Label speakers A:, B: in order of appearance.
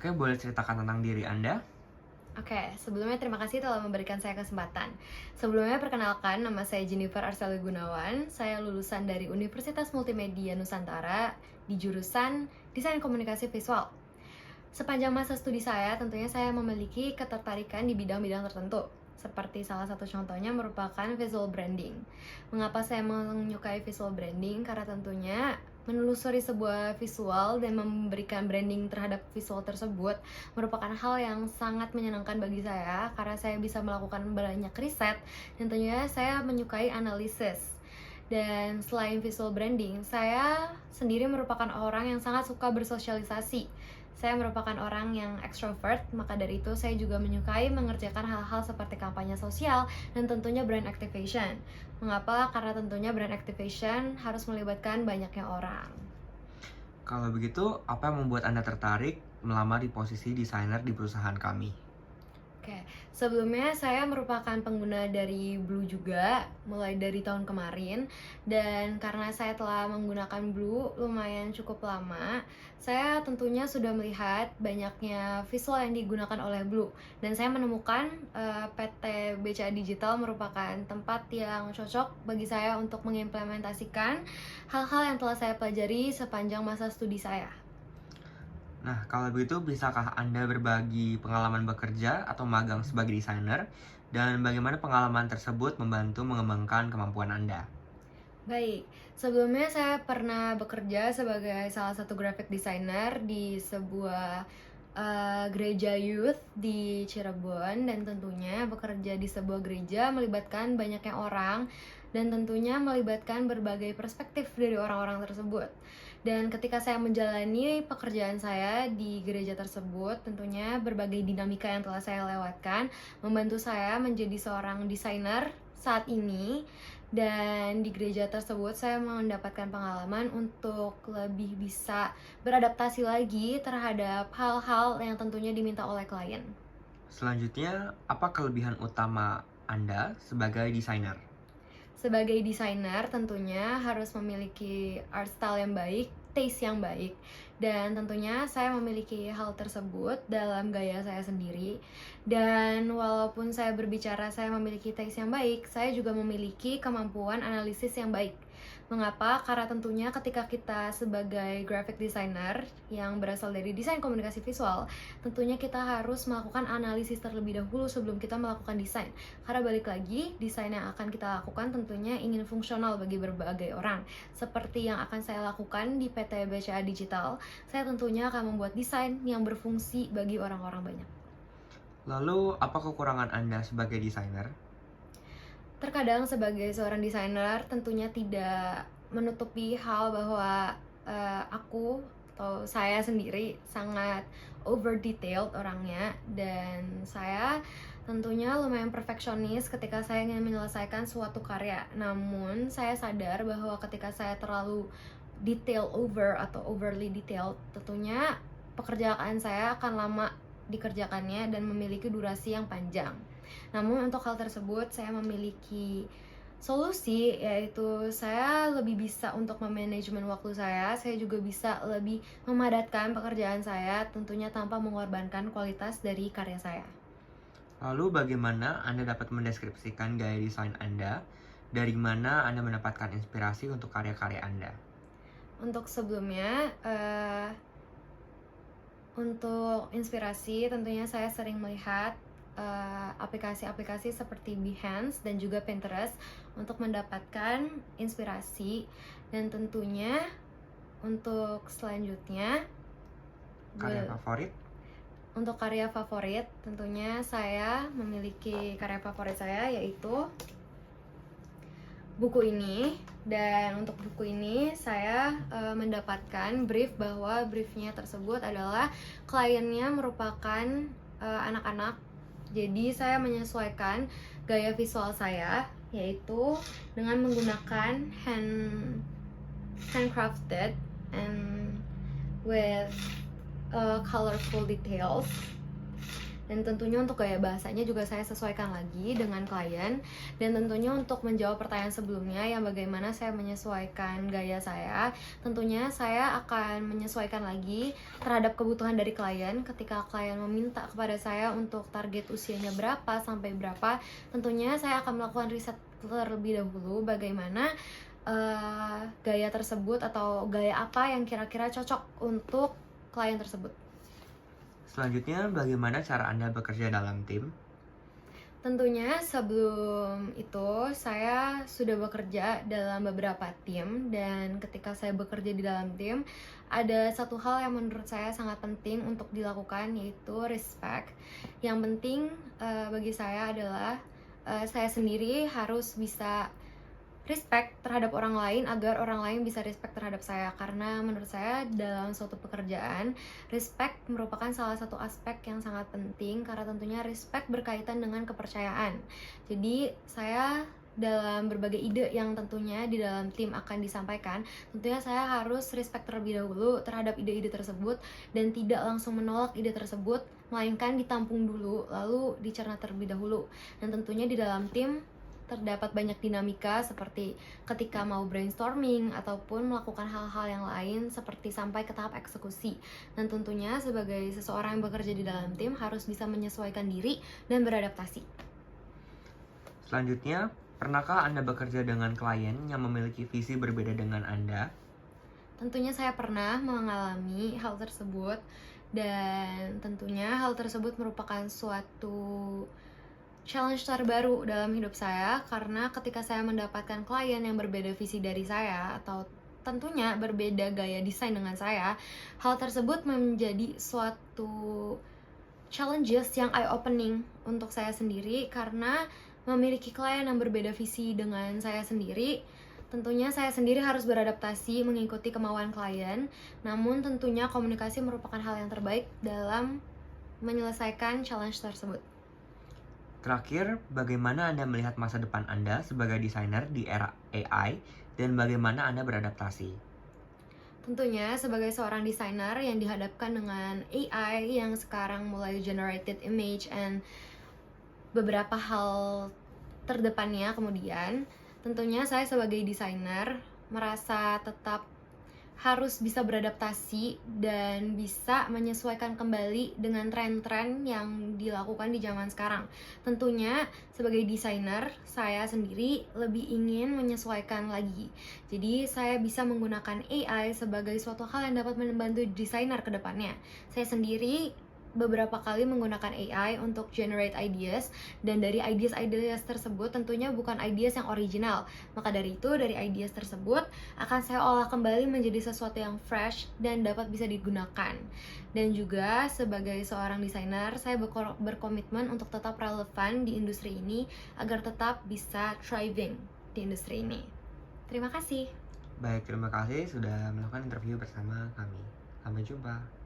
A: Oke, boleh ceritakan tentang diri Anda?
B: Oke, sebelumnya terima kasih telah memberikan saya kesempatan. Sebelumnya perkenalkan, nama saya Jennifer Arseli Gunawan. Saya lulusan dari Universitas Multimedia Nusantara di jurusan Desain Komunikasi Visual. Sepanjang masa studi saya, tentunya saya memiliki ketertarikan di bidang-bidang tertentu. Seperti salah satu contohnya merupakan visual branding. Mengapa saya menyukai visual branding? Karena tentunya menelusuri sebuah visual dan memberikan branding terhadap visual tersebut merupakan hal yang sangat menyenangkan bagi saya karena saya bisa melakukan banyak riset dan tentunya saya menyukai analisis. Dan selain visual branding, saya sendiri merupakan orang yang sangat suka bersosialisasi. Saya merupakan orang yang extrovert, maka dari itu saya juga menyukai mengerjakan hal-hal seperti kampanye sosial dan tentunya brand activation. Mengapa? Karena tentunya brand activation harus melibatkan banyaknya orang.
A: Kalau begitu, apa yang membuat Anda tertarik melamar di posisi desainer di perusahaan kami?
B: Oke, sebelumnya saya merupakan pengguna dari Blue juga, mulai dari tahun kemarin. Dan karena saya telah menggunakan Blue lumayan cukup lama, saya tentunya sudah melihat banyaknya visual yang digunakan oleh Blue. Dan saya menemukan PT BCA Digital merupakan tempat yang cocok bagi saya untuk mengimplementasikan hal-hal yang telah saya pelajari sepanjang masa studi saya.
A: Nah, kalau begitu, bisakah Anda berbagi pengalaman bekerja atau magang sebagai desainer, dan bagaimana pengalaman tersebut membantu mengembangkan kemampuan Anda?
B: Baik, sebelumnya saya pernah bekerja sebagai salah satu graphic designer di sebuah gereja youth di Cirebon, dan tentunya bekerja di sebuah gereja melibatkan banyaknya orang dan tentunya melibatkan berbagai perspektif dari orang-orang tersebut. Dan ketika saya menjalani pekerjaan saya di gereja tersebut, tentunya berbagai dinamika yang telah saya lewatkan membantu saya menjadi seorang desainer saat ini. Dan di gereja tersebut saya mendapatkan pengalaman untuk lebih bisa beradaptasi lagi terhadap hal-hal yang tentunya diminta oleh klien.
A: Selanjutnya, apa kelebihan utama Anda sebagai desainer?
B: Sebagai desainer tentunya harus memiliki art style yang baik, taste yang baik, dan tentunya saya memiliki hal tersebut dalam gaya saya sendiri. Dan walaupun saya berbicara saya memiliki taste yang baik, saya juga memiliki kemampuan analisis yang baik. Mengapa? Karena tentunya ketika kita sebagai graphic designer yang berasal dari desain komunikasi visual, tentunya kita harus melakukan analisis terlebih dahulu sebelum kita melakukan desain. Karena balik lagi, desain yang akan kita lakukan tentunya ingin fungsional bagi berbagai orang. Seperti yang akan saya lakukan di PT BCA Digital, saya tentunya akan membuat desain yang berfungsi bagi orang-orang banyak.
A: Lalu, apa kekurangan Anda sebagai desainer?
B: Terkadang sebagai seorang desainer tentunya tidak menutupi hal bahwa aku atau saya sendiri sangat over detailed orangnya, dan saya tentunya lumayan perfeksionis ketika saya ingin menyelesaikan suatu karya. Namun saya sadar bahwa ketika saya terlalu detail over atau overly detailed, tentunya pekerjaan saya akan lama dikerjakannya dan memiliki durasi yang panjang. Namun untuk hal tersebut saya memiliki solusi, yaitu saya lebih bisa untuk memanajemen waktu saya juga bisa lebih memadatkan pekerjaan saya tentunya tanpa mengorbankan kualitas dari karya saya.
A: Lalu, bagaimana Anda dapat mendeskripsikan gaya desain Anda? Dari mana Anda mendapatkan inspirasi untuk karya-karya Anda?
B: Untuk sebelumnya, untuk inspirasi tentunya saya sering melihat aplikasi-aplikasi seperti Behance dan juga Pinterest untuk mendapatkan inspirasi. Dan tentunya untuk selanjutnya
A: Karya favorit?
B: untuk karya favorit tentunya saya memiliki karya favorit saya yaitu buku ini. Dan untuk buku ini saya mendapatkan brief bahwa briefnya tersebut adalah kliennya merupakan anak-anak. Jadi saya menyesuaikan gaya visual saya yaitu dengan menggunakan handcrafted and with colorful details. Dan tentunya untuk gaya bahasanya juga saya sesuaikan lagi dengan klien. Dan tentunya untuk menjawab pertanyaan sebelumnya yang bagaimana saya menyesuaikan gaya saya, tentunya saya akan menyesuaikan lagi terhadap kebutuhan dari klien. Ketika klien meminta kepada saya untuk target usianya berapa sampai berapa, tentunya saya akan melakukan riset terlebih dahulu bagaimana gaya tersebut atau gaya apa yang kira-kira cocok untuk klien tersebut.
A: Selanjutnya, bagaimana cara Anda bekerja dalam tim?
B: Tentunya sebelum itu saya sudah bekerja dalam beberapa tim, dan ketika saya bekerja di dalam tim ada satu hal yang menurut saya sangat penting untuk dilakukan, yaitu respect. Yang penting bagi saya adalah saya sendiri harus bisa respect terhadap orang lain agar orang lain bisa respect terhadap saya, karena menurut saya dalam suatu pekerjaan respect merupakan salah satu aspek yang sangat penting, karena tentunya respect berkaitan dengan kepercayaan. Jadi saya dalam berbagai ide yang tentunya di dalam tim akan disampaikan, tentunya saya harus respect terlebih dahulu terhadap ide-ide tersebut dan tidak langsung menolak ide tersebut, melainkan ditampung dulu lalu dicerna terlebih dahulu. Dan tentunya di dalam tim terdapat banyak dinamika seperti ketika mau brainstorming ataupun melakukan hal-hal yang lain seperti sampai ke tahap eksekusi. Dan tentunya sebagai seseorang yang bekerja di dalam tim harus bisa menyesuaikan diri dan beradaptasi.
A: Selanjutnya, pernahkah Anda bekerja dengan klien yang memiliki visi berbeda dengan Anda?
B: Tentunya saya pernah mengalami hal tersebut, dan tentunya hal tersebut merupakan suatu challenge terbaru dalam hidup saya, karena ketika saya mendapatkan klien yang berbeda visi dari saya atau tentunya berbeda gaya desain dengan saya, hal tersebut menjadi suatu challenges yang eye opening untuk saya sendiri, karena memiliki klien yang berbeda visi dengan saya sendiri, tentunya saya sendiri harus beradaptasi mengikuti kemauan klien. Namun tentunya komunikasi merupakan hal yang terbaik dalam menyelesaikan challenge tersebut.
A: Terakhir, bagaimana Anda melihat masa depan Anda sebagai desainer di era AI dan bagaimana Anda beradaptasi?
B: Tentunya sebagai seorang desainer yang dihadapkan dengan AI yang sekarang mulai generated image and beberapa hal terdepannya kemudian, tentunya saya sebagai desainer merasa tetap harus bisa beradaptasi dan bisa menyesuaikan kembali dengan tren-tren yang dilakukan di zaman sekarang. Tentunya sebagai desainer, saya sendiri lebih ingin menyesuaikan lagi. Jadi saya bisa menggunakan AI sebagai suatu hal yang dapat membantu desainer ke depannya. Saya sendiri beberapa kali menggunakan AI untuk generate ideas, dan dari ideas tersebut tentunya bukan ideas yang original. Maka dari itu, dari ideas tersebut akan saya olah kembali menjadi sesuatu yang fresh dan dapat bisa digunakan. Dan juga sebagai seorang desainer, saya berkomitmen untuk tetap relevan di industri ini agar tetap bisa thriving di industri ini. Terima kasih.
A: Baik, terima kasih sudah melakukan interview bersama kami. Sampai jumpa.